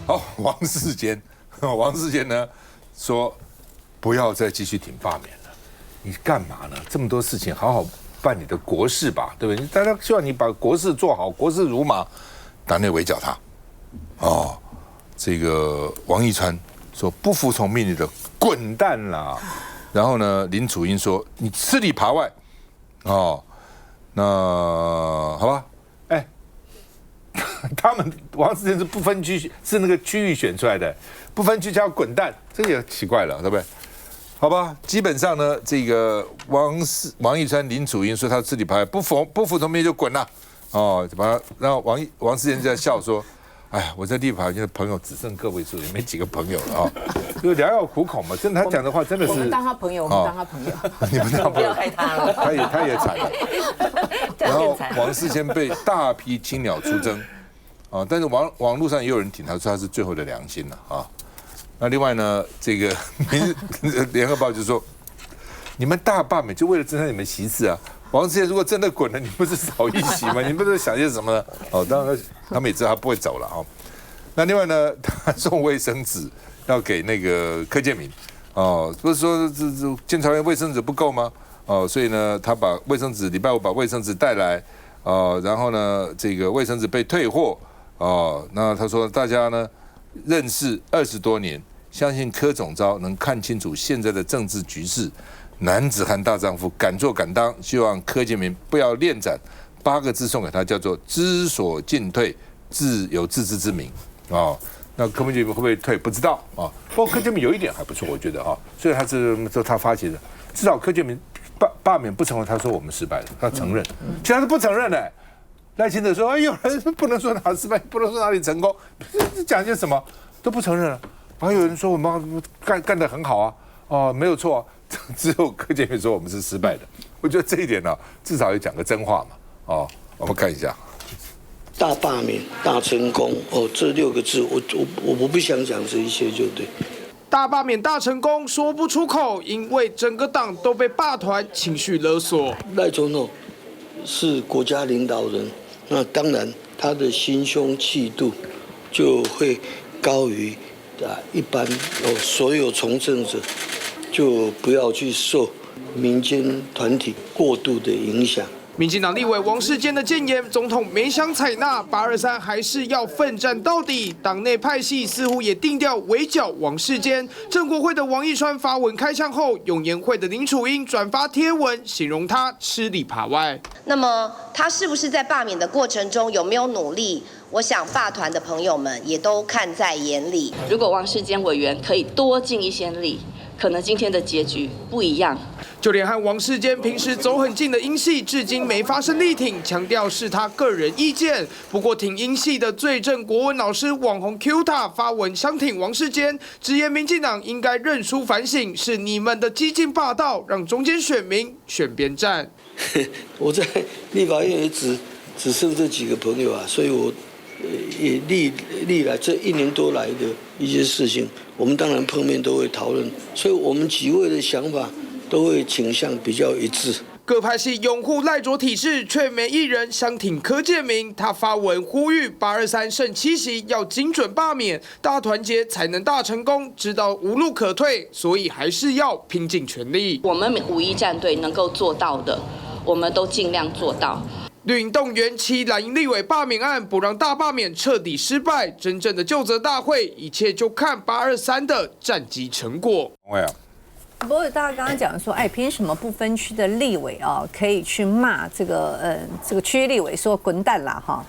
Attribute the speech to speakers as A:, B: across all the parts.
A: 好，王世坚呢说不要再继续挺罢免了，你干嘛呢？这么多事情，好好办你的国事吧，对不对？大家希望你把国事做好，国事如麻，党内围剿他。哦，这个王义川说不服从命令的滚蛋啦。然后呢，林楚英说你吃里扒外。哦，那好吧，哎，他们王世坚是不分区，是那个区域选出来的，不分区叫滚蛋，这也奇怪了，对不对？好吧，基本上呢，这个王义川、林楚英说他吃里扒外，不服从命令就滚了。哦，让王世坚就在笑说。哎，我在立法院的朋友只剩个位数，也没几个朋友了啊，就良药苦口嘛。真的，他讲的话真的是。
B: 我们当他朋友，我们当他朋友。
A: 你们当朋友，
B: 不要害他了。
A: 他也惨了。然后王世坚被大批青鸟出征啊，但是网络上也有人挺他，说他是最后的良心了啊。那另外呢，这个联合报就说，你们大罢免就为了增加你们席次啊。王世坚如果真的滚了，你不是少一席吗？你不是想些什么呢？哦，当然他们也知道他不会走了哦。那另外呢，他送卫生纸要给那个柯建铭哦，不是说这监察院卫生纸不够吗？哦，所以呢，他把卫生纸礼拜五把卫生纸带来哦，然后呢，这个卫生纸被退货哦。那他说大家呢认识20多年，相信柯总召能看清楚现在的政治局势。男子汉大丈夫，敢做敢当。希望柯建铭不要恋战，8个字送给他，叫做知所进退，有自知之明啊。那柯建铭会不会退？不知道啊。不过柯建铭有一点还不错，我觉得啊，虽然他是他发起的，至少柯建铭罢免不成功，他说我们失败了，他承认，其他都不承认的。赖清德说，哎，有人不能说哪失败，不能说哪里成功，讲些什么都不承认了。还有人说我们干得很好啊，哦，没有错。只有柯建铭说我们是失败的，我觉得这一点呢，至少要讲个真话嘛。哦，我们看一下，
C: 大罢免、大成功哦，这6个字，我不想讲这一些就对。
D: 大罢免、大成功说不出口，因为整个党都被罢团情绪勒索。
C: 赖总统是国家领导人，那当然他的心胸气度就会高于一般所有从政者。就不要去受民间团体过度的影响。
D: 民进党立委王世坚的建言，总统没想采纳，823还是要奋战到底。党内派系似乎也定调围剿王世坚。正国会的王义川发文开枪后，永延会的林楚英转发贴文，形容他吃里扒外。
E: 那么他是不是在罢免的过程中有没有努力？我想罢团的朋友们也都看在眼里。
F: 如果王世坚委员可以多尽一些力，可能今天的结局不一样。
D: 就连和王世坚平时走很近的英系，至今没发声力挺，强调是他个人意见。不过挺英系的最正国文老师网红 Q 塔发文相挺王世坚，直言民进党应该认输反省，是你们的激进霸道，让中间选民选边站。
C: 我在立法院也只剩这几个朋友啊，所以我也历来这1年多来的一些事情，我们当然碰面都会讨论，所以我们几位的想法都会倾向比较一致。
D: 各派系拥护赖卓体制，却没一人相挺柯建铭。他发文呼吁823剩7席要精准罢免，大团结才能大成功。知道无路可退，所以还是要拼尽全力。
F: 我们51战队能够做到的，我们都尽量做到。
D: 绿营动员其蓝营立委罢免案，不让大罢免彻底失败。真正的究责大会，一切就看823的战绩成果。
B: 不过大家刚刚讲说，哎，凭什么不分区的立委啊，可以去骂这个区域立委说滚蛋啦哈？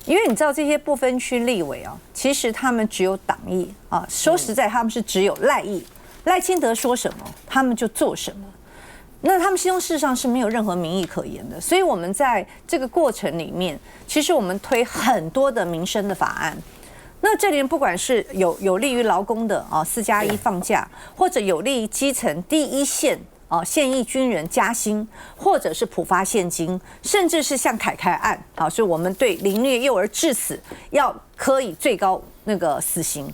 B: 因为你知道这些不分区立委啊，其实他们只有党意啊，说实在他们是只有赖意，赖清德说什么他们就做什么。那他们心中事实上是没有任何民意可言的，所以我们在这个过程里面，其实我们推很多的民生的法案。那这里不管是有利于劳工的啊4+1放假，或者有利于基层第一线啊现役军人加薪，或者是普发现金，甚至是像凯凯案啊，所以我们对凌虐幼儿致死要科以最高那个死刑。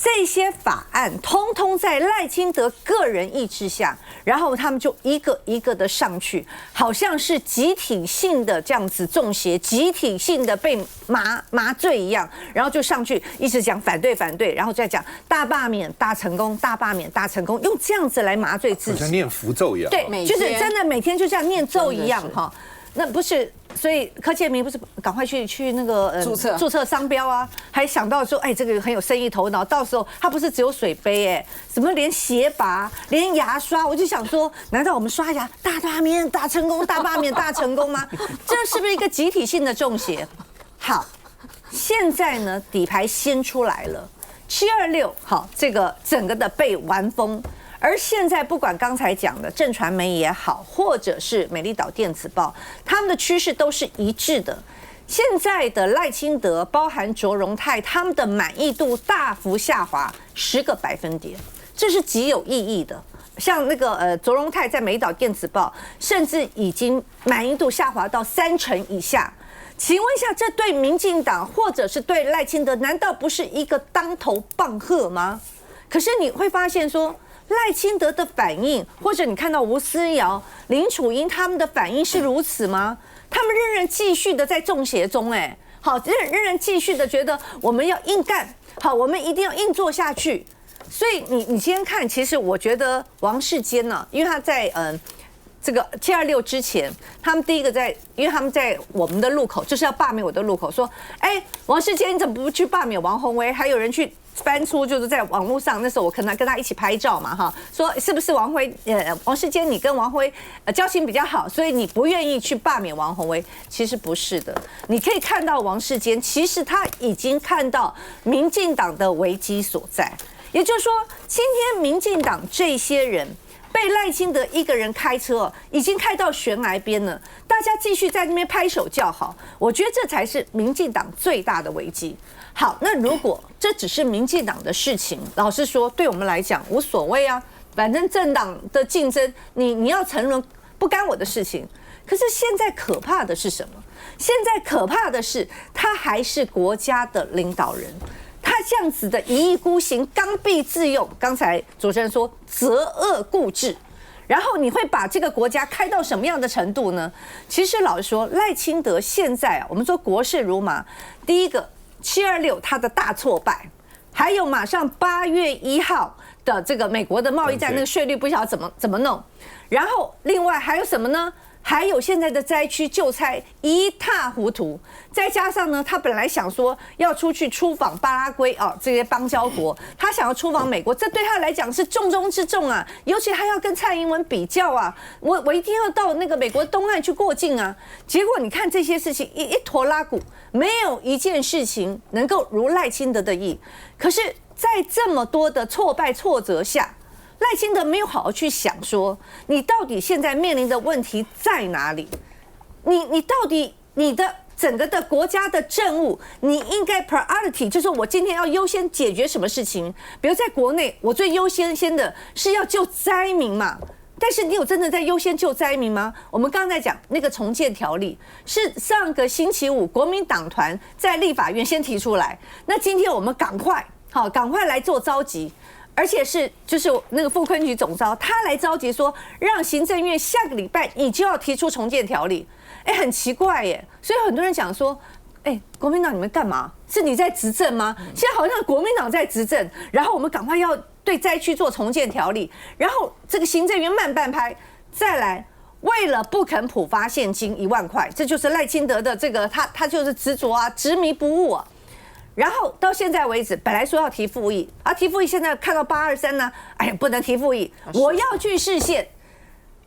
B: 这些法案通通在赖清德个人意志下，然后他们就一个一个的上去，好像是集体性的这样子中邪，集体性的被麻醉一样，然后就上去一直讲反对，然后再讲大罢免大成功，大罢免大成功，用这样子来麻醉自己，
A: 好像念符咒一样。
B: 对，就是真的每天就像念咒一样哈。那不是，所以柯建铭不是赶快去那个注册商标啊，还想到说，哎，这个很有生意头脑，到时候他不是只有水杯哎，什么连鞋拔、连牙刷，我就想说，难道我们刷牙大罢免大成功、大罢免大成功吗？这是不是一个集体性的中邪？好，现在呢底牌先出来了，726好，这个整个的被完封。而现在，不管刚才讲的正传媒也好，或者是美丽岛电子报，他们的趋势都是一致的。现在的赖清德，包含卓荣泰，他们的满意度大幅下滑10个百分点，这是极有意义的。像那个卓荣泰在美丽岛电子报，甚至已经满意度下滑到30%以下。请问一下，这对民进党或者是对赖清德，难道不是一个当头棒喝吗？可是你会发现说，赖清德的反应，或者你看到吴思瑶、林楚英他们的反应是如此吗？他们仍然继续的在中邪中，好，仍然继续的觉得我们要硬干，好，我们一定要硬做下去。所以你今天看，其实我觉得王世坚呢，因为他在这个726之前，他们第一个因为他们在我们的路口就是要罢免我的路口，说，哎，王世坚你怎么不去罢免王宏威？还有人去翻出就是在网络上，那时候我可能跟他一起拍照嘛，哈，说是不是王世坚你跟王辉交情比较好，所以你不愿意去罢免王宏威？其实不是的，你可以看到王世坚其实他已经看到民进党的危机所在，也就是说，今天民进党这些人被赖清德一个人开车，已经开到悬崖边了，大家继续在那边拍手叫好，我觉得这才是民进党最大的危机。好，那如果这只是民进党的事情，老实说，对我们来讲无所谓啊，反正政党的竞争，你要沉沦不干我的事情。可是现在可怕的是什么？现在可怕的是，他还是国家的领导人。他这样子的一意孤行、刚愎自用，刚才主持人说择恶固执，然后你会把这个国家开到什么样的程度呢？其实老实说，赖清德现在我们说国事如麻，第一个726他的大挫败，还有马上8月1号的这个美国的贸易战那个税率不晓得怎么弄，然后另外还有什么呢？还有现在的灾区救灾一塌糊涂，再加上呢，他本来想说要出访巴拉圭啊这些邦交国，他想要出访美国，这对他来讲是重中之重啊，尤其他要跟蔡英文比较啊，我一定要到那个美国东岸去过境啊。结果你看这些事情一拖拉鼓，没有一件事情能够如赖清德的意。可是，在这么多的挫败挫折下，赖清德没有好好去想说，你到底现在面临的问题在哪里？你到底你的整个的国家的政务，你应该 priority， 就是我今天要优先解决什么事情？比如在国内，我最优先的是要救灾民嘛。但是你有真的在优先救灾民吗？我们刚才讲那个重建条例是上个星期五国民党团在立法院先提出来，那今天我们赶快来做召集。而且就是那个副昆局总召，他来召集说，让行政院下个礼拜你就要提出重建条例，很奇怪耶。所以很多人讲说，国民党你们干嘛？是你在执政吗？现在好像国民党在执政，然后我们赶快要对灾区做重建条例，然后这个行政院慢半拍，再来为了不肯普发现金1万块，这就是赖清德的这个他就是执着啊，执迷不悟啊。然后到现在为止，本来说要提复议，提复议现在看到823呢，不能提复议，我要去释宪。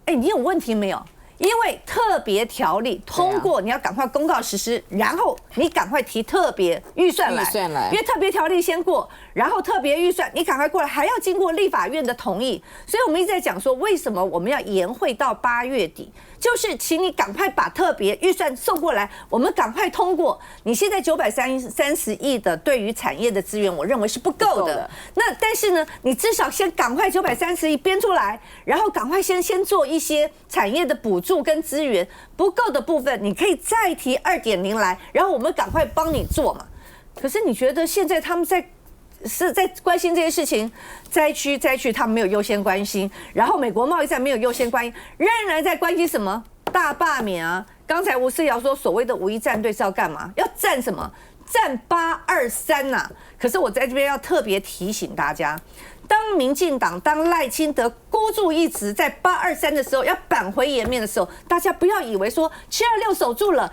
B: 你有问题没有？因为特别条例通过，你要赶快公告实施，然后你赶快提特别预算来，因为特别条例先过，然后特别预算你赶快过来，还要经过立法院的同意。所以我们一直在讲说，为什么我们要延会到8月底？就是请你赶快把特别预算送过来，我们赶快通过。你现在930亿的对于产业的资源，我认为是不够的。那但是呢，你至少先赶快930亿编出来，然后赶快先做一些产业的补助跟资源，不够的部分你可以再提2.0来，然后我们赶快帮你做嘛。可是你觉得现在他们在是在关心这些事情，灾区他们没有优先关心，然后美国贸易战没有优先关心，仍然在关心什么大罢免啊？刚才吴思瑶说所谓的5·1战队是要干嘛？要战什么？战823呐！可是我在这边要特别提醒大家，当民进党、当赖清德孤注一掷在823的时候，要扳回颜面的时候，大家不要以为说726守住了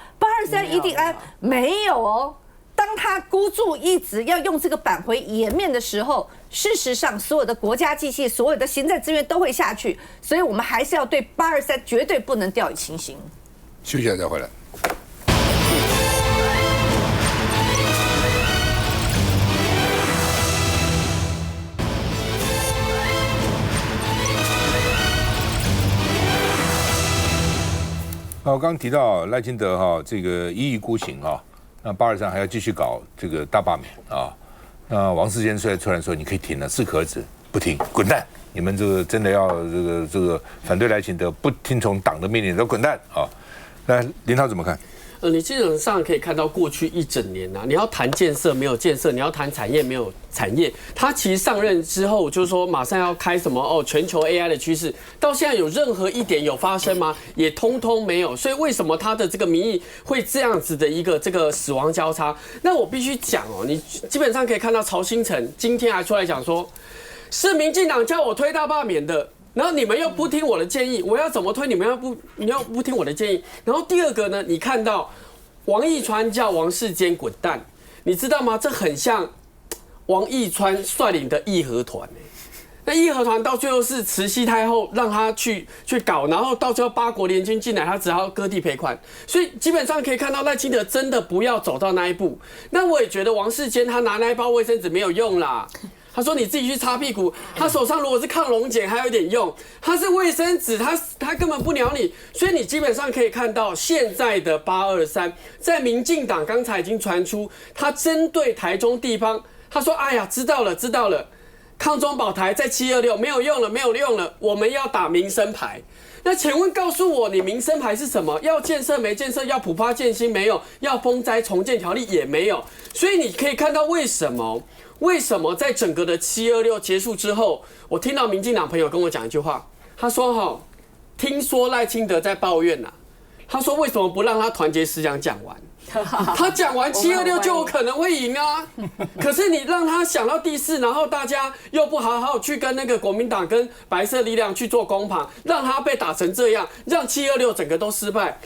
B: ，823一定安，没有哦。当他孤注一掷要用这个扳回颜面的时候，事实上所有的国家机器、所有的行政资源都会下去，所以我们还是要对823绝对不能掉以轻心。
A: 休息一下再回来。我刚刚提到赖清德这个一意孤行那823还要继续搞这个大罢免那王世坚虽然突然说你可以停了，适可而止，不停，滚蛋！你们这个真的要这个反对赖清德，不听从党的命令都滚蛋那林涛怎么看？
G: 你基本上可以看到过去1整年你要谈建设没有建设，你要谈产业没有产业。他其实上任之后就是说马上要开什么全球 AI 的趋势，到现在有任何一点有发生吗？也通通没有。所以为什么他的这个民意会这样子的一个这个死亡交叉？那我必须讲你基本上可以看到曹兴诚今天还出来讲说，是民进党叫我推大罢免的。然后你们又不听我的建议，我要怎么推？你要不听我的建议。然后第二个呢，你看到王义川叫王世坚滚蛋，你知道吗？这很像王义川率领的义和团那义和团到最后是慈禧太后让他去搞，然后到最后8国联军进来，他只好割地赔款。所以基本上可以看到赖清德真的不要走到那一步。那我也觉得王世坚他拿那一包卫生纸没有用啦。他说：“你自己去擦屁股。”他手上如果是抗溶解还有点用，他是卫生纸，他根本不鸟你。所以你基本上可以看到现在的823，在民进党刚才已经传出，他针对台中地方，他说：“哎呀，知道了，抗中保台在726没有用了，我们要打民生牌。”那请问告诉我，你民生牌是什么？要建设没建设？要普发建新没有？要风灾重建条例也没有。所以你可以看到为什么在整个的726结束之后，我听到民进党朋友跟我讲一句话，他说听说赖清德在抱怨他说为什么不让他团结思想讲完？他讲完726就有可能会赢啊。可是你让他想到第4，然后大家又不好好去跟那个国民党跟白色力量去做攻防，让他被打成这样，让726整个都失败。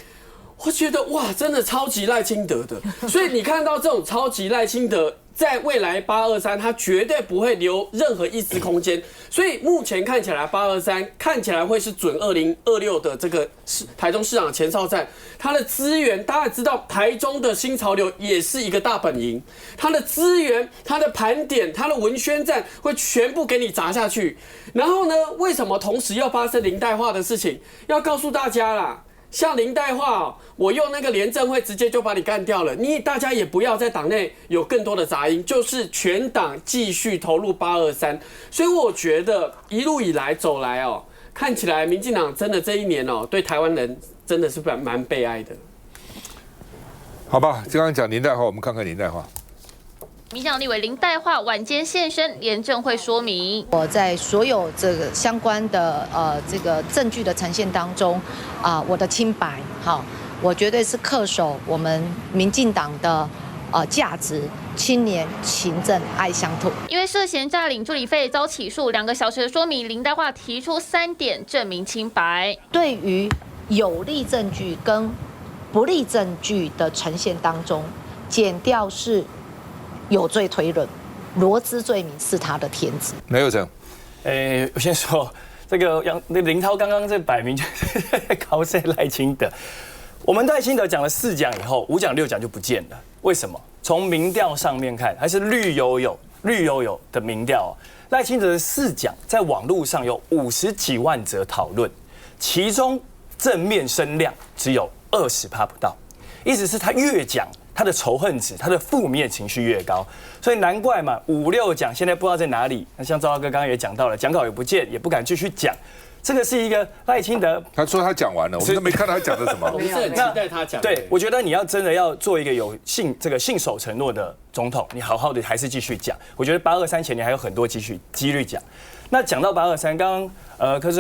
G: 我觉得哇，真的超级赖清德的。所以你看到这种超级赖清德，在未来823，他绝对不会留任何一丝空间。所以目前看起来823看起来会是准2026的这个台中市长前哨战。他的资源大家也知道，台中的新潮流也是一个大本营，他的资源、他的盘点、他的文宣战会全部给你砸下去。然后呢，为什么同时要发生林代化的事情？要告诉大家啦。像林代化我用那个联政会直接就把你干掉了，大家也不要在党内有更多的杂音，就是全党继续投入823。所以我觉得一路以来走来看起来民进党真的这一年对台湾人真的是蛮悲哀的。
A: 好吧，刚刚讲林代化，我们看看林代化。
H: 民进党立委林代化晚间现身廉政会说明，
I: 我在所有这个相关的这个证据的呈现当中我的清白我绝对是恪守我们民进党的价值，青年勤政爱乡土。
H: 因为涉嫌诈领助理费遭起诉，2个小时的说明，林代化提出3点证明清白。
I: 对于有利证据跟不利证据的呈现当中，检调是有罪推论，罗织罪名是他的天职。
A: 没有成，
J: 我先说这个林涛刚刚这摆明就是在考谁赖清德。我们赖清德讲了4讲以后，5讲6讲就不见了。为什么？从民调上面看，还是绿油油的民调赖清德的4讲在网络上有50几万则讨论，其中正面声量只有20%不到，意思是他越讲，他的仇恨值、他的负面情绪越高，所以难怪嘛，5、6讲现在不知道在哪里。那像赵大哥刚刚也讲到了，讲稿也不见，也不敢继续讲。这个是一个赖清德，
A: 他说他讲完了，我们都没看到他讲的什么。
G: 我们是很期待他讲。
J: 对，我觉得你要真的要做一个有信守承诺的总统，你好好的还是继续讲。我觉得823前年还有很多几率讲。那讲到823，刚刚柯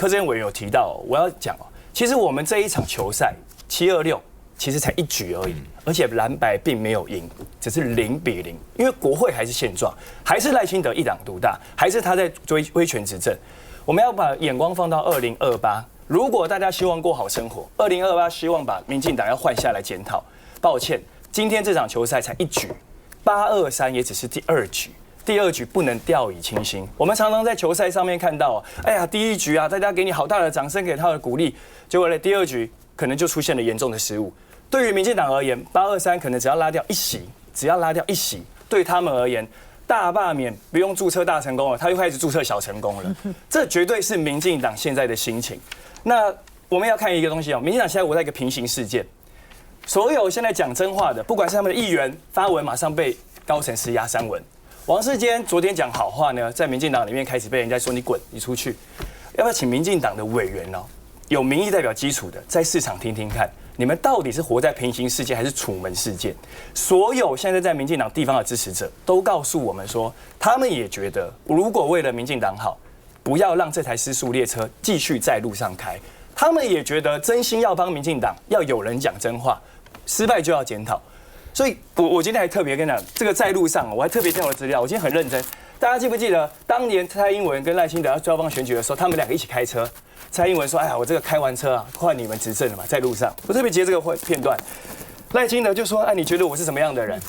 J: 志恩委员有提到，我要讲哦，其实我们这一场球赛726。其实才1局而已，而且蓝白并没有赢，只是0-0，因为国会还是现状，还是赖清德一党独大，还是他在威权执政。我们要把眼光放到2028，如果大家希望过好生活，2028希望把民进党要换下来检讨。抱歉，今天这场球赛才1局，823也只是第2局。第2局不能掉以轻心。我们常常在球赛上面看到，哎呀，第1局啊，大家给你好大的掌声，给他的鼓励，结果呢，第2局可能就出现了严重的失误。对于民进党而言，823可能只要拉掉1席，对他们而言，大罢免不用注册大成功了，他又开始注册小成功了。这绝对是民进党现在的心情。那我们要看一个东西哦，民进党现在活在一个平行世界，所有现在讲真话的，不管是他们的议员发文，马上被高层施压删文。王世坚昨天讲好话呢，在民进党里面开始被人家说你滚，你出去。要不要请民进党的委员哦，有民意代表基础的，在市场听听看。你们到底是活在平行世界还是楚门世界？所有现在在民进党地方的支持者都告诉我们说，他们也觉得，如果为了民进党好，不要让这台失速列车继续在路上开。他们也觉得，真心要帮民进党，要有人讲真话，失败就要检讨。所以，我今天还特别跟你讲，这个在路上，我还特别调了资料，我今天很认真。大家记不记得当年蔡英文跟赖清德要交棒选举的时候，他们2个一起开车？蔡英文说：“哎呀，我这个开完车啊，换你们执政了嘛，在路上。”我特别截这个片段，赖清德就说：“哎，你觉得我是什么样的人？”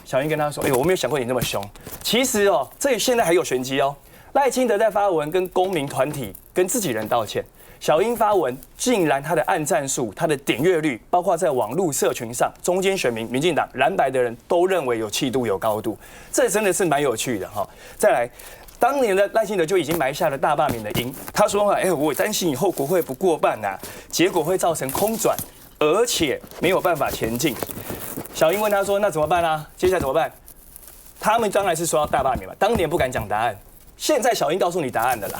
J: 小英跟他说：“哎呦，我没有想过你那么凶。”其实哦，这现在还有玄机哦。赖清德在发文跟公民团体、跟自己人道歉。小英发文，竟然他的按赞数、他的点阅率，包括在网络社群上，中间选民、民进党蓝白的人都认为有气度、有高度，这真的是蛮有趣的哈。再来。当年的赖清德就已经埋下了大罢免的因。他说：“哎，我担心以后国会不过半啊，结果会造成空转，而且没有办法前进。”小英问他说：“那怎么办啊？接下来怎么办？”他们当然是说要大罢免嘛。当年不敢讲答案，现在小英告诉你答案的啦。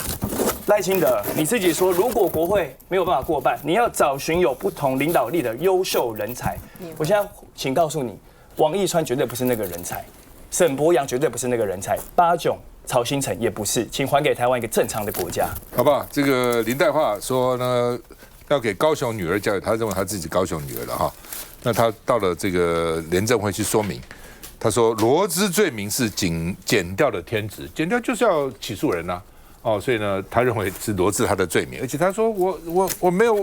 J: 赖清德，你自己说，如果国会没有办法过半，你要找寻有不同领导力的优秀人才。我现在请告诉你，王义川绝对不是那个人才，沈伯洋绝对不是那个人才，巴炯。曹兴诚也不是，请还给台湾一个正常的国家，
A: 好不好？这个林岱樺说呢，要给高雄女儿教育，他认为他自己高雄女儿了哈。那他到了这个廉政会去说明，他说罗织罪名是检调的天职，检调就是要起诉人呐、哦，所以呢，他认为是罗织他的罪名，而且他说我没有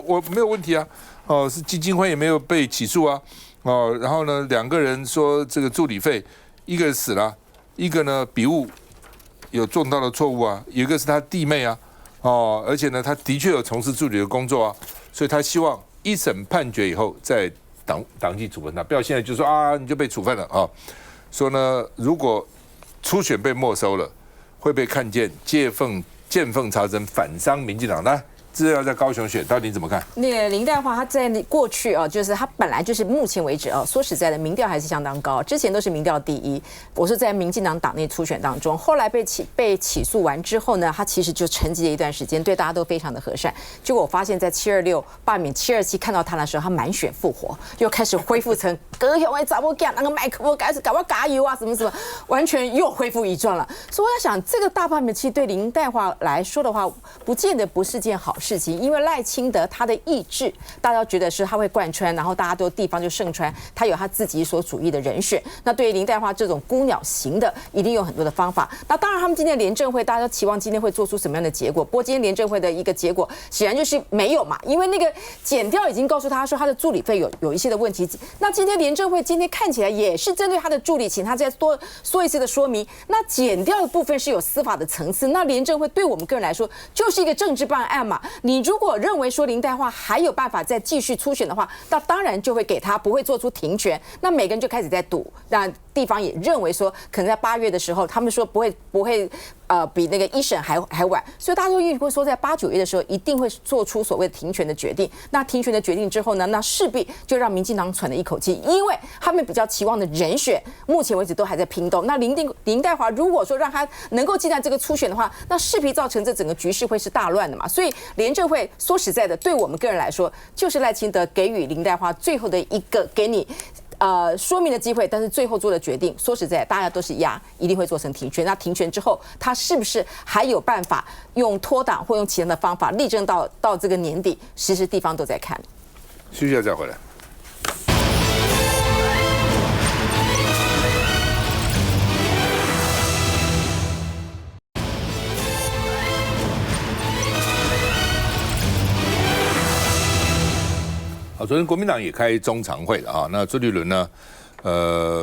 A: 问题啊，哦，是基金会也没有被起诉啊，哦，然后呢，2个人说这个助理费，一个人死了，一个呢笔误。有重大的错误啊，有一个是他弟妹啊，哦，而且呢，他的确有从事助理的工作啊，所以他希望一审判决以后再党纪处分他，不要现在就说啊你就被处分了啊，说呢如果初选被没收了，会被看见见缝插针，反伤民进党。来，这要在高雄选，到底你怎么看？
K: 那个林岱樺他在过去啊，就是他本来就是目前为止啊，说实在的，民调还是相当高，之前都是民调第一。我是在民进党党内初选当中，后来被起诉完之后呢，他其实就沉寂了一段时间，对大家都非常的和善。结果我发现，在726罢免727看到他的时候，他满血复活，又开始恢复成高雄的查某囝那个麦克风开始搞我加油啊什么什么，完全又恢复一状了。所以我在想，这个大罢免其实对林岱樺来说的话，不见得不是件好事情，因为赖清德他的意志，大家觉得是他会贯穿，然后大家都地方就盛传，他有他自己所主义的人选。那对于林岱樺这种孤鸟型的，一定有很多的方法。那当然，他们今天联政会，大家都期望今天会做出什么样的结果？不过今天联政会的一个结果，显然就是没有嘛，因为那个检调已经告诉他说他的助理费有一些的问题。那今天联政会今天看起来也是针对他的助理，请他再多说一次的说明。那检调的部分是有司法的层次，那联政会对我们个人来说就是一个政治办案嘛。你如果认为说林岱樺还有办法再继续初选的话，那当然就会给他，不会做出停权。那每个人就开始在赌，那地方也认为说，可能在8月的时候，他们说不会比那个1审还晚，所以大家都预估说在8、9月的时候一定会做出所谓的停权的决定。那停权的决定之后呢，那势必就让民进党喘了一口气，因为他们比较期望的人选，目前为止都还在拼斗。那林岱华如果说让他能够进在这个初选的话，那势必造成这整个局势会是大乱的嘛。所以联政会说实在的，对我们个人来说，就是赖清德给予林岱华最后的一个给你说明的机会，但是最后做的决定，说实在，大家都是一定会做成停权。那停权之后，他是不是还有办法用脱党或用其他的方法力争到这个年底？其实地方都在看。
A: 休息一下再回来。昨天国民党也开中常会了啊，那朱立伦呢，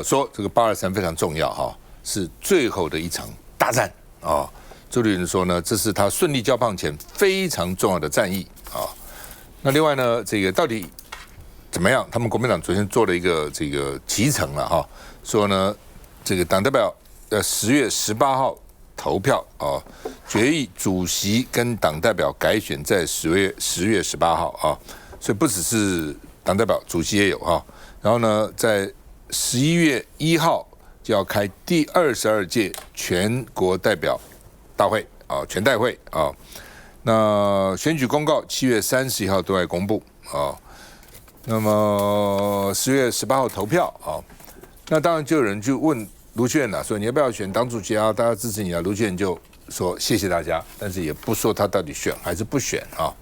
A: 说这个823非常重要哈，是最后的一场大战啊。朱立伦说呢，这是他顺利交棒前非常重要的战役啊。那另外呢，这个到底怎么样？他们国民党昨天做了一个这个期程了哈，说呢，这个党代表10月18号投票啊，决议主席跟党代表改选在10月18号啊。所以不只是党代表，主席也有哈。然后呢，在11月1号就要开第22届全国代表大会啊，全代会啊。那选举公告7月31号对外公布啊。那么10月18号投票啊。那当然就有人就问卢秀燕说你要不要选党主席啊？大家支持你啊。卢秀燕就说谢谢大家，但是也不说他到底选还是不选啊。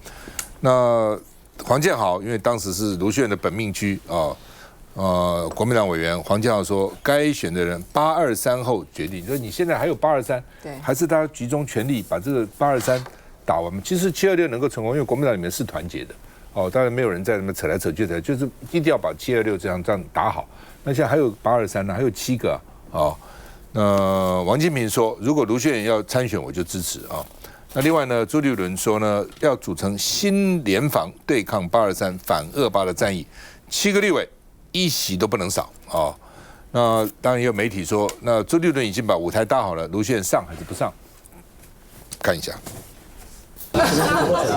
A: 那黄建豪，因为当时是卢秀燕的本命区啊，国民党委员黄建豪说，该选的人823后决定，就是你现在还有823，对，还是大家集中全力把这个823打完。其实726能够成功，因为国民党里面是团结的哦，当然没有人在那边扯来扯去的，就是一定要把726这样打好。那现在还有823呢，还有7个啊。那王金平说，如果卢秀燕要参选，我就支持啊。那另外呢，朱立伦说呢，要组成新联防对抗823反恶霸的战役，7个立委1席都不能少啊。那当然也有媒体说，那朱立伦已经把舞台搭好了，卢秀燕上还是不上？看一下。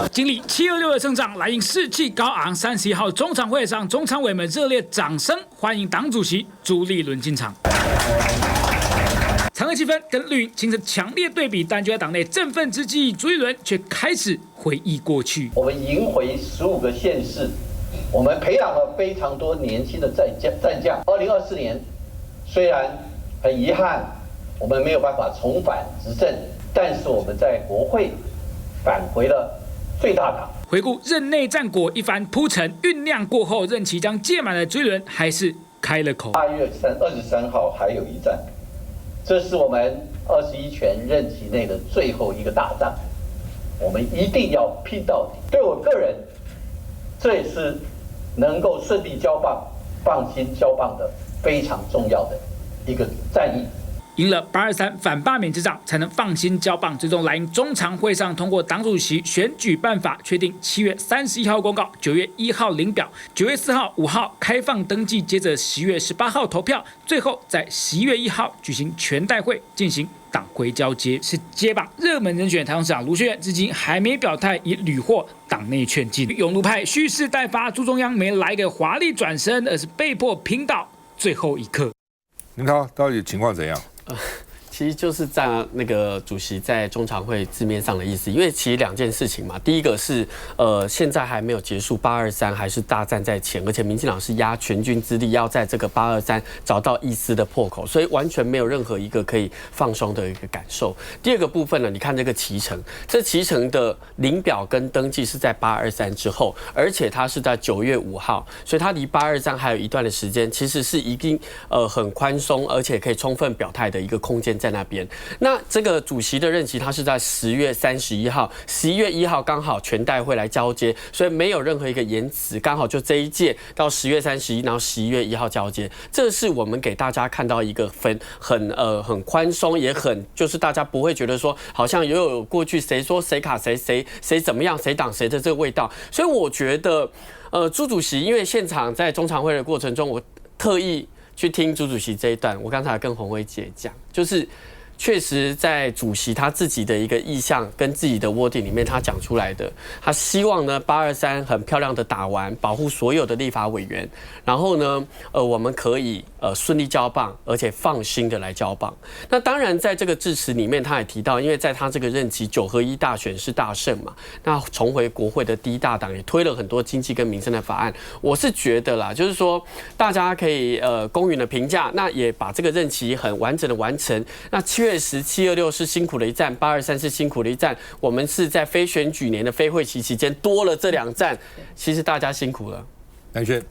L: 经历726的胜仗，来应士气高昂。31号中常会上，中常委们热烈掌声欢迎党主席朱立伦进场。场内气氛跟绿营形成强烈对比，但就在党内振奋之际，朱立伦却开始回忆过去。
M: 我们赢回15个县市，我们培养了非常多年轻的战将。2024年，虽然很遗憾，我们没有办法重返执政，但是我们在国会返回了最大党。
L: 回顾任内战果，一番铺陈酝酿过后，任期将届满的朱立伦还是开了口。
M: 8月23号还有一战。这是我们21全任期内的最后一个大仗，我们一定要拼到底。对我个人，这也是能够顺利交棒、放心交棒的非常重要的一个战役。
L: 赢了823反罢免之仗，才能放心交棒。最终来应中常会上通过党主席选举办法，确定7月31号公告，9月1号领表，9月4号、5号开放登记，接着10月18号投票，最后在11月1号举行全代会进行党徽交接。是接棒热门人选台中市长卢秀燕，至今还没表态，已屡获党内劝进。拥陆派蓄势待发，朱中央没来个华丽转身，而是被迫拼到最后一刻。
A: 林涛，到底情况怎样？
G: 其实就是在那个主席在中常会字面上的意思，因为其实2件事情嘛。第一个是现在还没有结束823，还是大战在前，而且民进党是压全军之力要在这个823找到一丝的破口，所以完全没有任何一个可以放松的一个感受。第二个部分呢，你看这个期程，这期程的领表跟登记是在823之后，而且它是在9月5号，所以它离823还有一段的时间，其实是已经很宽松，而且可以充分表态的一个空间在那边。那这个主席的任期，他是在10月31号，11月1号刚好全代会来交接，所以没有任何一个延迟，刚好就这一届到10月31，然后11月1号交接。这是我们给大家看到一个很宽松，也很就是大家不会觉得说好像有过去谁说谁卡谁怎么样谁挡谁的这个味道。所以我觉得朱主席因为现场在中常会的过程中，我特意去听朱主席这一段，我刚才跟洪薇姐讲，就是确实在主席他自己的一个意向跟自己的wording里面，他讲出来的，他希望呢823很漂亮的打完，保护所有的立法委员，然后呢，我们可以顺利交棒，而且放心的来交棒。那当然在这个致辞里面，他也提到，因为在他这个任期9合1大选是大胜嘛，那重回国会的第一大党也推了很多经济跟民生的法案。我是觉得啦，就是说大家可以公允的评价，那也把这个任期很完整的完成。那7月10、726是辛苦的一战，823是辛苦的一战。我们是在非选举年的非会期期间多了这2战，其实大家辛苦了。
A: 南轩。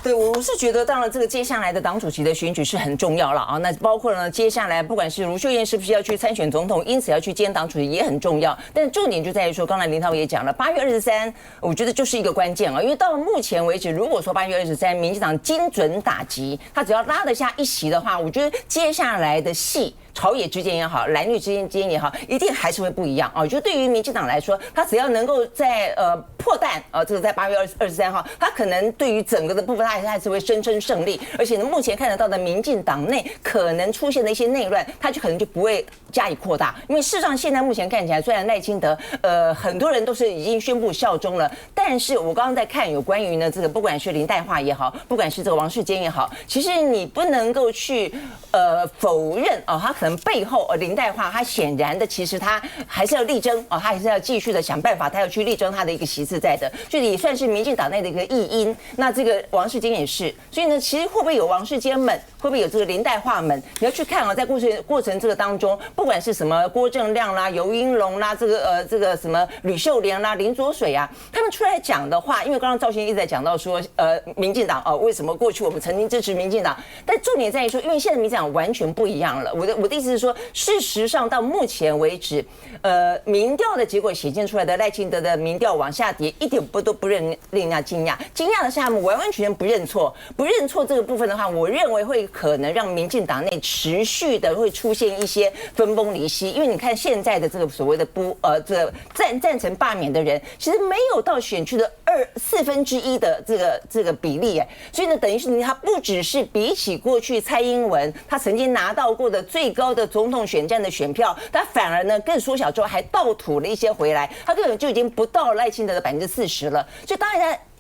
N: 对，我是觉得，当然这个接下来的党主席的选举是很重要了啊。那包括呢，接下来不管是卢秀燕是不是要去参选总统，因此要去兼党主席也很重要。但重点就在于说，刚才林涛也讲了，8月23，我觉得就是一个关键啊。因为到目前为止，如果说8月23民进党精准打击，他只要拉得下1席的话，我觉得接下来的戏。朝野之间也好，蓝绿之间也好，一定还是会不一样啊！就对于民进党来说，他只要能够在破蛋这个在8月23号，他可能对于整个的部分，他还是会声称胜利。而且呢，目前看得到的民进党内可能出现的一些内乱，他就可能就不会加以扩大。因为事实上，现在目前看起来，虽然赖清德很多人都是已经宣布效忠了，但是我刚刚在看有关于呢这个不管是林岱樺也好，不管是这个王世坚也好，其实你不能够去否认啊，他可能背后林岱樺他显然的其实他还是要力争啊，他还是要继续的想办法，他要去力争他的一个席次在的，所以也算是民进党内的一个异因。那这个王世坚也是，所以呢，其实会不会有王世坚们，会不会有这个林岱樺们？你要去看啊，在过程这个当中，不管是什么郭正亮啦、游英龙啦，这个什么吕秀莲啦、林左水啊，他们出来讲的话，因为刚刚赵先一直在讲到说，民进党为什么过去我们曾经支持民进党，但重点在于说，因为现在民进党完全不一样了。我的意思是说，事实上到目前为止，民调的结果显现出来的赖清德的民调往下跌，一点都不令人家惊讶。惊讶的是他们完全不认错，不认错这个部分的话，我认为会可能让民进党内持续的会出现一些分崩离析。因为你看现在的这个所谓的这个赞成罢免的人，其实没有到选区的1/4的这个比例哎，所以呢，等于是他不只是比起过去蔡英文他曾经拿到过的最高的总统选战的选票，他反而呢更缩小之后还倒吐了一些回来，他根本就已经不到赖清德的40%了。所以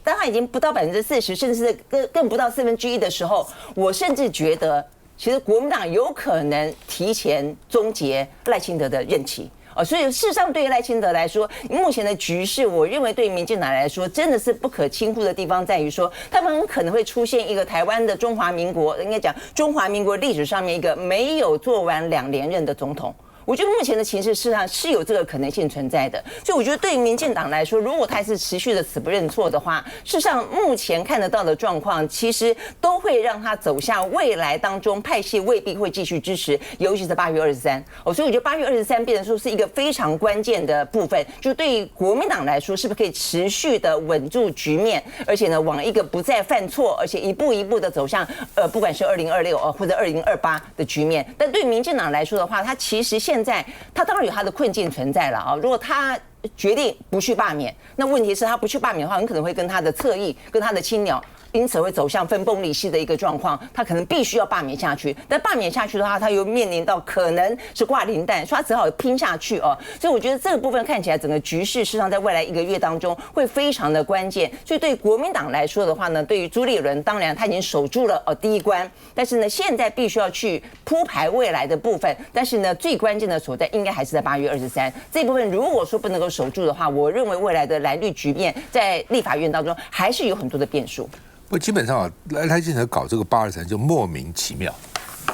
N: 当他已经不到40%，甚至是更不到1/4的时候，我甚至觉得，其实国民党有可能提前终结赖清德的任期。所以事实上，对于赖清德来说，目前的局势，我认为对于民进党来说，真的是不可轻忽的地方在于说，他们很可能会出现一个台湾的中华民国，应该讲中华民国历史上面一个没有做完2连任的总统。我觉得目前的情势事实上是有这个可能性存在的，所以我觉得对于民进党来说，如果他是持续的死不认错的话，事实上目前看得到的状况，其实都会让他走向未来当中派系未必会继续支持，尤其是8月23。所以我觉得8月23变成说是一个非常关键的部分，就对于国民党来说，是不是可以持续的稳住局面，而且呢往一个不再犯错，而且一步一步的走向不管是2026或者2028的局面。但对于民进党来说的话，他其实现在他当然有他的困境存在了啊！如果他决定不去罢免，那问题是他不去罢免的话，很可能会跟他的侧翼、跟他的青鸟，因此会走向分崩离析的一个状况。他可能必须要罢免下去，但罢免下去的话，他又面临到可能是挂零蛋，所以他只好拼下去哦。所以我觉得这个部分看起来，整个局势事实上在未来1个月当中会非常的关键。所以对国民党来说的话呢，对于朱立伦，当然他已经守住了第一关，但是呢，现在必须要去铺排未来的部分。但是呢，最关键的所在应该还是在8月23这部分。如果说不能够守住的话，我认为未来的蓝绿局面在立法院当中还是有很多的变数。
A: 不，基本上啊，赖清德搞这个823就莫名其妙。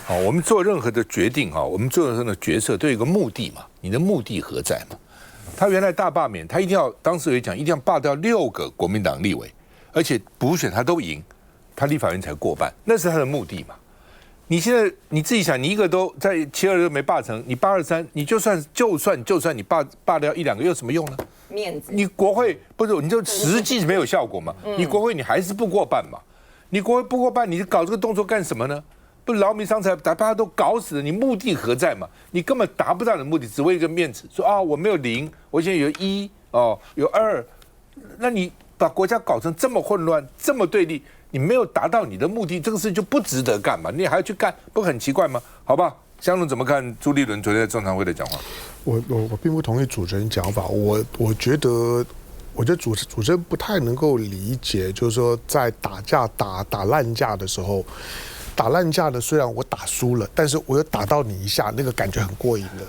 A: 好，我们做任何的决定啊，我们做任何的决策都有一个目的嘛，你的目的何在嘛？他原来大罢免，他一定要当时有讲，一定要罢掉6个国民党立委，而且补选他都赢，他立法院才过半，那是他的目的嘛。你现在你自己想，你一个都在722没罢成，你823，你就算你罢掉1-2个有什么用呢？
N: 面子，
A: 你国会不是你就实际没有效果嘛？你国会你还是不过半嘛？你国会不过半，你搞这个动作干什么呢？不劳民伤财，把大家都搞死了，你目的何在嘛？你根本达不到你的目的，只为一个面子，说啊我没有0，我现在有1有2，那你把国家搞成这么混乱，这么对立。你没有达到你的目的，这个事就不值得干嘛？你还要去干，不很奇怪吗？好吧，湘龙怎么看朱立伦昨天在中常会的讲话？
O: 我并不同意主持人讲法，我觉得主持人不太能够理解，就是说在打架打烂架的时候，打烂架的虽然我打输了，但是我又打到你一下，那个感觉很过瘾的。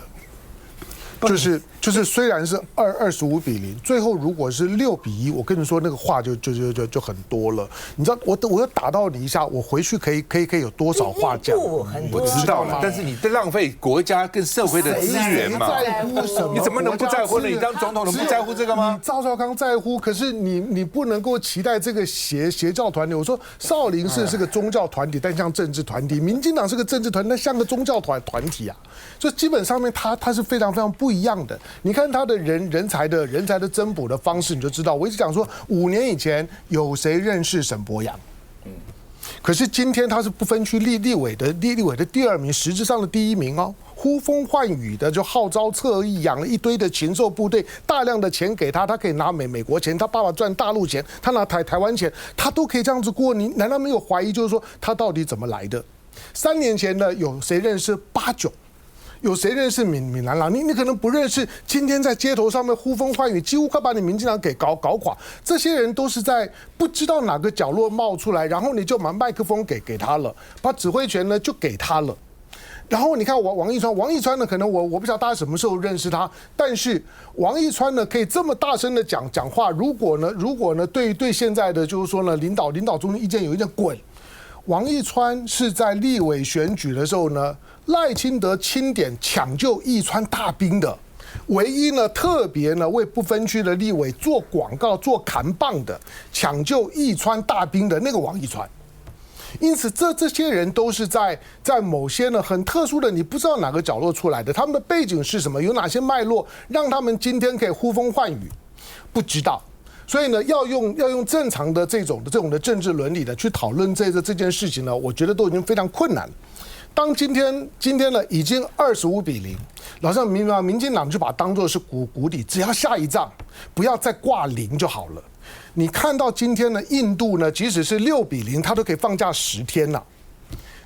O: 就是虽然是25-0，最后如果是6-1，我跟你说那个话就很多了。你知道我又打到你一下，我回去可以有多少话讲？
A: 我知道了，但是你在浪费国家跟社会的资源嘛？
O: 在乎什么？
A: 你怎么能不在乎呢？你当总统，你不在乎这个吗？
O: 赵少康在乎，可是你不能够期待这个邪教团体。我说少林寺是个宗教团体，但像政治团体；民进党是个政治团体，但像个宗教团体啊。所以基本上面它是非常非常不一样的。你看他的人才的增补的方式，你就知道。我一直讲说，5年以前有谁认识沈伯洋？可是今天他是不分区立委的第2名，实质上的第1名哦。呼风唤雨的就号召侧翼，养了一堆的禽兽部队，大量的钱给他，他可以拿美国钱，他爸爸赚大陆钱，他拿台湾钱，他都可以这样子过。你难道没有怀疑，就是说他到底怎么来的？3年前呢，有谁认识89？有谁认识闽南郎？你可能不认识。今天在街头上面呼风唤雨，几乎快把你民进党给搞垮。这些人都是在不知道哪个角落冒出来，然后你就把麦克风给他了，把指挥权呢就给他了。然后你看王一川呢，可能我不知道大家什么时候认识他，但是王一川呢可以这么大声的讲话。如果呢对现在的就是说呢领导中意见有意见滚。王一川是在立委选举的时候呢，赖清德钦点抢救义川大兵的，唯一呢特别呢为不分区的立委做广告做扛棒的，抢救义川大兵的那个王一川。因此这些人都是在某些呢很特殊的你不知道哪个角落出来的，他们的背景是什么，有哪些脉络让他们今天可以呼风唤雨，不知道。所以呢，要用正常的这种的政治伦理的去讨论这件事情呢，我觉得都已经非常困难了。当今天呢已经25-0，老实讲民进党就把它当作是谷底，只要下一仗不要再挂0就好了。你看到今天呢，印度呢即使是6-0，它都可以放假10天了。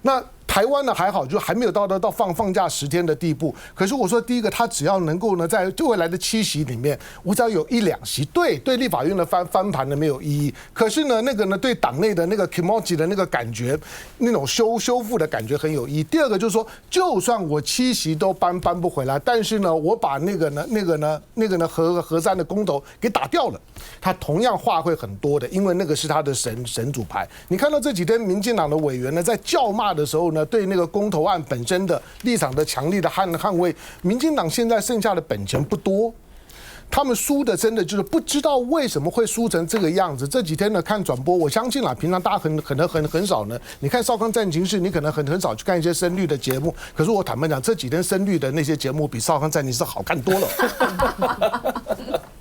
O: 那台湾呢还好，就还没有到放假10天的地步。可是我说，第一个，他只要能够呢，在未来的7席里面，我只要有1-2席，对立法院的翻盘呢没有意义。可是呢，那个呢对党内的那个 kimochi 的那个感觉，那种修复的感觉很有意义。第二个就是说，就算我7席都搬不回来，但是呢，我把那个核三的公投给打掉了，他同样话会很多的，因为那个是他的神主牌。你看到这几天民进党的委员呢，在叫骂的时候呢，对那个公投案本身的立场的强力的捍卫，民进党现在剩下的本钱不多，他们输的真的就是不知道为什么会输成这个样子。这几天呢看转播，我相信啦，平常大家可能很少呢，你看少康战情室，你可能很少去看一些深绿的节目。可是我坦白讲，这几天深绿的那些节目比少康战情室好看多了。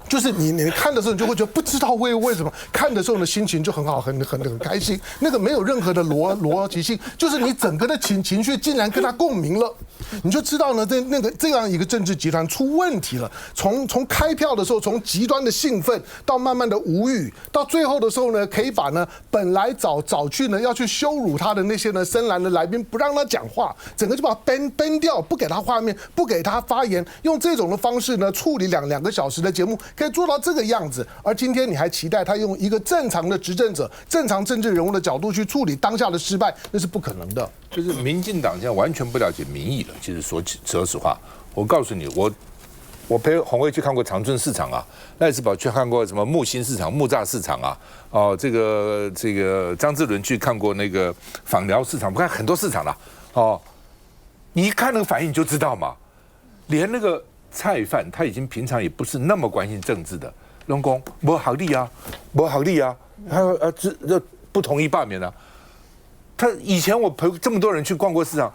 O: 就是你看的时候，你就会觉得不知道为什么看的时候呢，心情就很好，很开心。那个没有任何的逻辑性，就是你整个的情绪竟然跟他共鸣了，你就知道呢，这样一个政治集团出问题了。从开票的时候，从极端的兴奋到慢慢的无语，到最后的时候呢，可以把呢本来早去呢要去羞辱他的那些呢深蓝的来宾，不让他讲话，整个就把他ban掉，不给他画面，不给他发言，用这种的方式呢处理两个小时的节目。可以做到这个样子，而今天你还期待他用一个正常的执政者、正常政治人物的角度去处理当下的失败，那是不可能的。
A: 就是民进党现在完全不了解民意了。其实说实话，我告诉你，我陪洪卫去看过长春市场啊，赖世宝去看过什么木星市场、木栅市场啊，哦，这个张志伦去看过那个访寮市场，不看很多市场了，哦，你一看那个反应你就知道嘛，连那个菜贩他已经平常也不是那么关心政治的，龙公没好利啊，这不同意罢免啊。他以前我陪这么多人去逛过市场，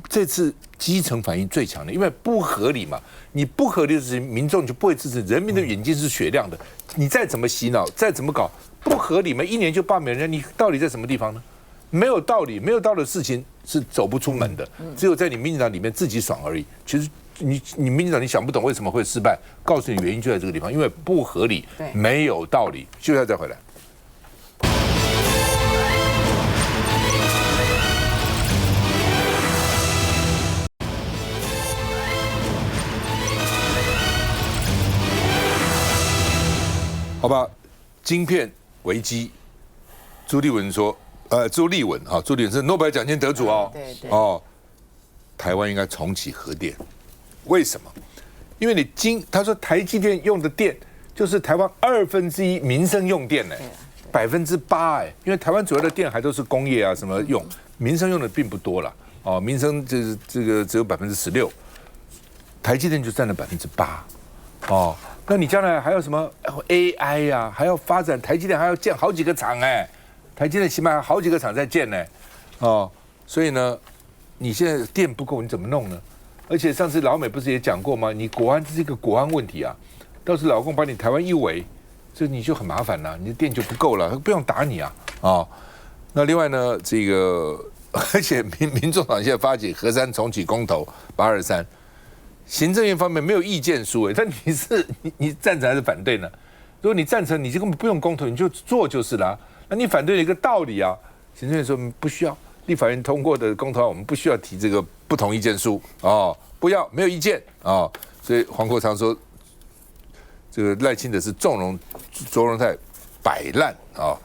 A: 这次基层反应最强的，因为不合理嘛，你不合理的事情，民众就不会支持。人民的眼睛是雪亮的，你再怎么洗脑，再怎么搞，不合理嘛，1年就罢免人家，你道理在什么地方呢？没有道理，没有道理的事情是走不出门的，只有在你民进党里面自己爽而已。其实你民进党你想不懂为什么会失败，告诉你原因就在这个地方，因为不合理，没有道理。休息一下再回来。好吧，晶片危机，朱立文说，朱立文是诺贝尔奖金得主哦，
K: 对
A: 哦，台湾应该重启核电，为什么？因为他说台积电用的电就是台湾1/2民生用电呢，8%哎，因为台湾主要的电还都是工业啊什么用，民生用的并不多了，哦，民生就是这个只有16%，台积电就占了8%，哦。那你将来还有什么 AI 呀？还要发展台积电，还要建好几个厂哎，台积电起码还有好几个厂在建呢，哦，所以呢，你现在电不够，你怎么弄呢？而且上次老美不是也讲过吗？你国安这是一个国安问题啊，到时老共把你台湾一围，这你就很麻烦了，你的电就不够了，不用打你啊，哦，那另外呢，这个而且民众党现在发起核三重启公投823。行政院方面没有意见书，但你赞成还是反对呢？如果你赞成，你就根本不用公投，你就做就是了。那你反对的一个道理啊，行政院说不需要，立法院通过的公投案，我们不需要提这个不同意见书哦，不要没有意见哦。所以黄国昌说，这个赖清德是纵容卓荣泰摆烂啊。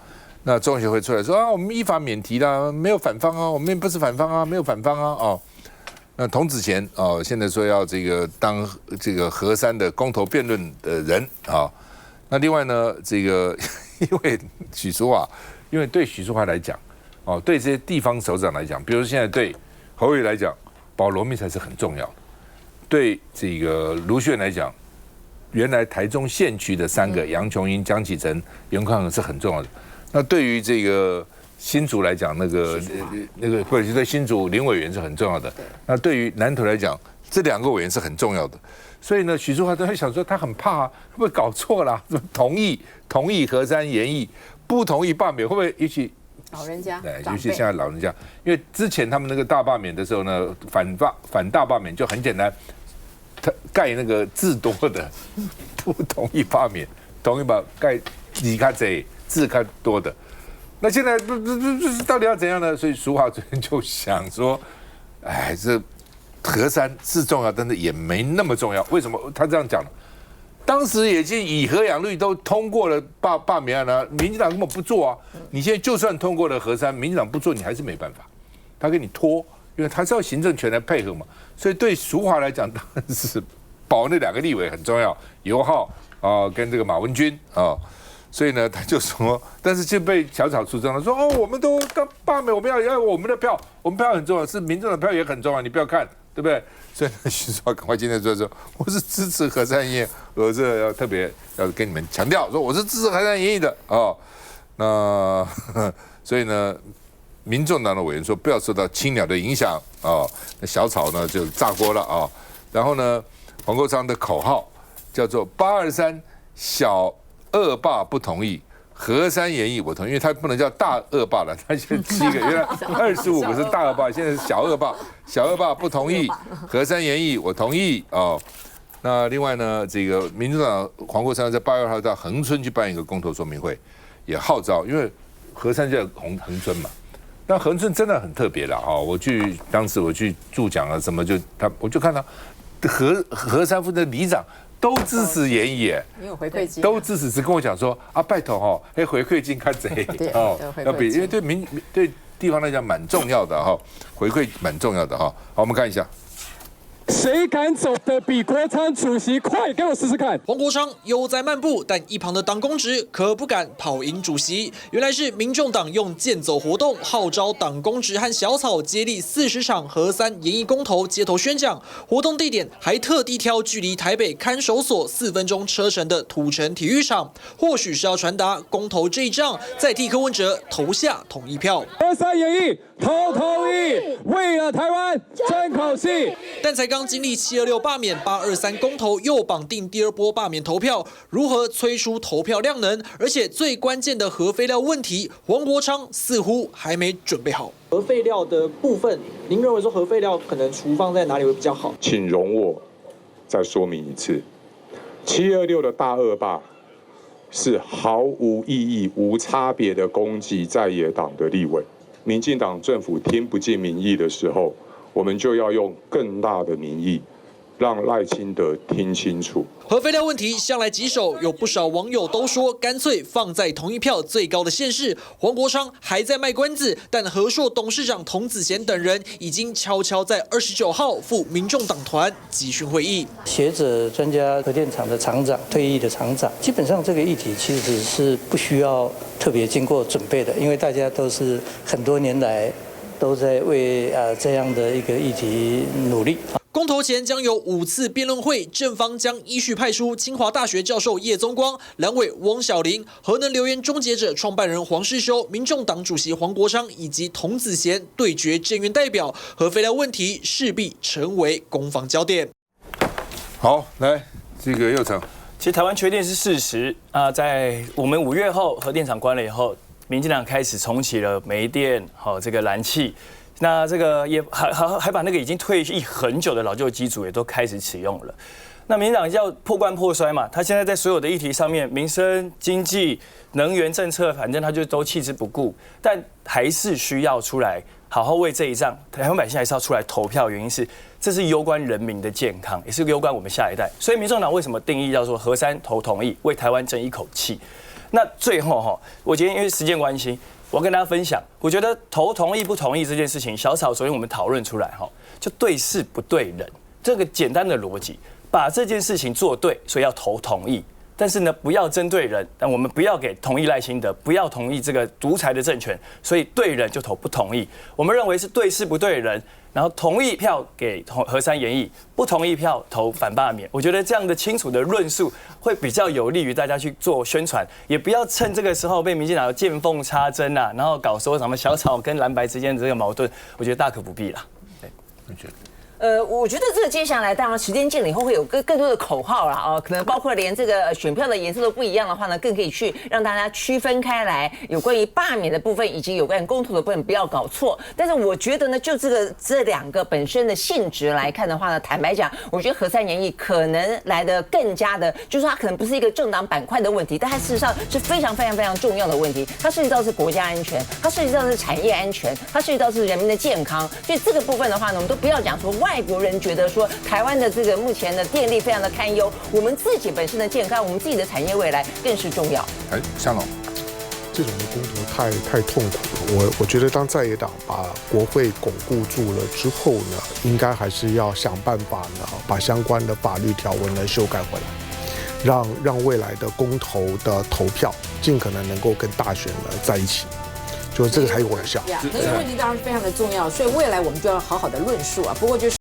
A: 那中协会出来说啊，我们依法免提啦，没有反方啊，我们不是反方啊，没有反方啊哦。那童子贤现在说要这个当这个核三的公投辩论的人啊。那另外呢，这个因为许淑华，因为对许淑华来讲，对这些地方首长来讲，比如现在对侯友宜来讲，保罗密才是很重要的。对这个卢秀燕来讲，原来台中县区的3个杨琼英、江启臣、袁宽恒是很重要的。那对于这个新竹来讲，那个或者是对新竹林委员是很重要的。那对于南投来讲，这2个委员是很重要的。所以呢，许淑华都会想说，他很怕会不会搞错啦？同意核三研议，不同意罢免，会不会尤其
K: 老人家？
A: 对，尤其现在老人家，因为之前他们那个大罢免的时候呢，反大罢免就很简单，他盖那个字多的，不同意罢免，同意把盖字较多，字较多的。那现在到底要怎样呢？所以淑华昨天就想说，哎，这核三是重要，但是也没那么重要。为什么他这样讲呢？当时已经以核养绿都通过了罢免案了，民进党根本不做啊。你现在就算通过了核三，民进党不做，你还是没办法，他给你拖，因为他是要行政权来配合嘛。所以对淑华来讲，当然是保那2个立委很重要，尤浩跟这个马文君啊。所以呢，他就说，但是就被小草出征了，说我们都刚罢免，我们要我们的票，我们票很重要，是民众的票也很重要，你不要看，对不对？所以呢，许淑华赶快今天说，我是支持核三研议，我这要特别要跟你们强调，说我是支持核三研议的哦。那所以呢，民众党的委员说不要受到青鸟的影响哦，那小草呢就炸锅了啊。然后呢，黄国昌的口号叫做823小恶霸不同意，核三研议我同意，因为他不能叫大恶霸了，他现在7个，原来25个是大恶霸，现在是小恶霸，小恶霸不同意，核三研议我同意哦。那另外呢，这个民主党黄国昌在8月2号到恒春去办一个公投说明会，也号召，因为核三就在恒春嘛，那恒春真的很特别了啊！当时我去助讲啊，什么我就看到核三副的里长。都支持研议，
K: 没有回馈金，
A: 都支持，只跟我讲说啊，拜托回馈金看贼要比，因为对地方来讲蛮重要的回馈蛮重要的好，我们看一下。
P: 谁敢走得比国昌主席快？给我试试看。
Q: 黄国昌悠哉漫步，但一旁的党公职可不敢跑赢主席。原来是民众党用健走活动号召党公职和小草接力40场核三研议公投街头宣讲，活动地点还特地挑距离台北看守所4分钟车程的土城体育场，或许是要传达公投这一仗，再替柯文哲投下同意票。
P: 核三研议投同意，为了台湾争口气。
Q: 但才刚经历726罢免823公投，又绑定第2波罢免投票，如何催出投票量能？而且最关键的核废料问题，黄国昌似乎还没准备好。
R: 核废料的部分，您认为说核废料可能储放在哪里会比较好？
S: 请容我再说明一次，726的大恶霸是毫无意义、无差别的攻击在野党的立委。民进党政府听不进民意的时候，我们就要用更大的民意让赖清德听清楚。
Q: 核废料问题向来棘手，有不少网友都说，干脆放在同一票最高的县市。黄国昌还在卖关子，但和硕董事长童子贤等人已经悄悄在29号赴民众党团集训会议。
C: 学者、专家、核电厂的厂长、退役的厂长，基本上这个议题其实是不需要特别经过准备的，因为大家都是很多年来都在为这样的一个议题努力。
Q: 公投前将有5次辩论会，正方将依序派出清华大学教授叶宗光、蓝委翁小玲、核能留言终结者创办人黄世修、民众党主席黄国昌以及童子贤对决政院代表，核废料问题势必成为攻防焦点。
A: 好，来这个佑成，
J: 其实台湾缺电是事实啊，在我们5月后核电厂关了以后，民进党开始重启了煤电，这个燃气。那这个也还把那个已经退役很久的老旧机组也都开始启用了。那民进党要破罐破摔嘛，他现在在所有的议题上面，民生、经济、能源政策，反正他就都弃之不顾，但还是需要出来好好为这一仗，台湾百姓还是要出来投票，原因是这是攸关人民的健康，也是攸关我们下一代。所以民众党为什么定义叫做核三投同意，为台湾争一口气？那最后我今天因为时间关系，我要跟大家分享，我觉得投同意不同意这件事情，小草昨天我们讨论出来就对事不对人，这个简单的逻辑，把这件事情做对，所以要投同意。但是呢，不要针对人，但我们不要给同意赖清德，不要同意这个独裁的政权，所以对人就投不同意。我们认为是对事不对人，然后同意票给核三研议，不同意票投反罢免。我觉得这样的清楚的论述会比较有利于大家去做宣传，也不要趁这个时候被民进党见缝插针啊，然后搞说什么小草跟蓝白之间的这个矛盾，我觉得大可不必啦。对，
A: 我觉得。
N: 我觉得这个接下来当然时间近了以后会有更多的口号啦可能包括连这个选票的颜色都不一样的话呢，更可以去让大家区分开来，有关于罢免的部分以及有关于公投的部分不要搞错。但是我觉得呢，就这两个本身的性质来看的话呢，坦白讲，我觉得核三研议可能来得更加的，就是它可能不是一个政党板块的问题，但它事实上是非常非常非常重要的问题。它涉及到是国家安全，它涉及到是产业安全，它涉及到是人民的健康。所以这个部分的话呢，我们都不要讲说外国人觉得说台湾的这个目前的电力非常的堪忧，我们自己本身的健康，我们自己的产业未来更是重要。
A: 香龙，
O: 这种的公投太痛苦了。我觉得当在野党把国会巩固住了之后呢，应该还是要想办法呢，把相关的法律条文呢修改回来，让未来的公投的投票尽可能能够跟大选呢在一起。就是这个才有效。
K: 那个问题当然非常的重要，所以未来我们就要好好的论述啊。不过就是。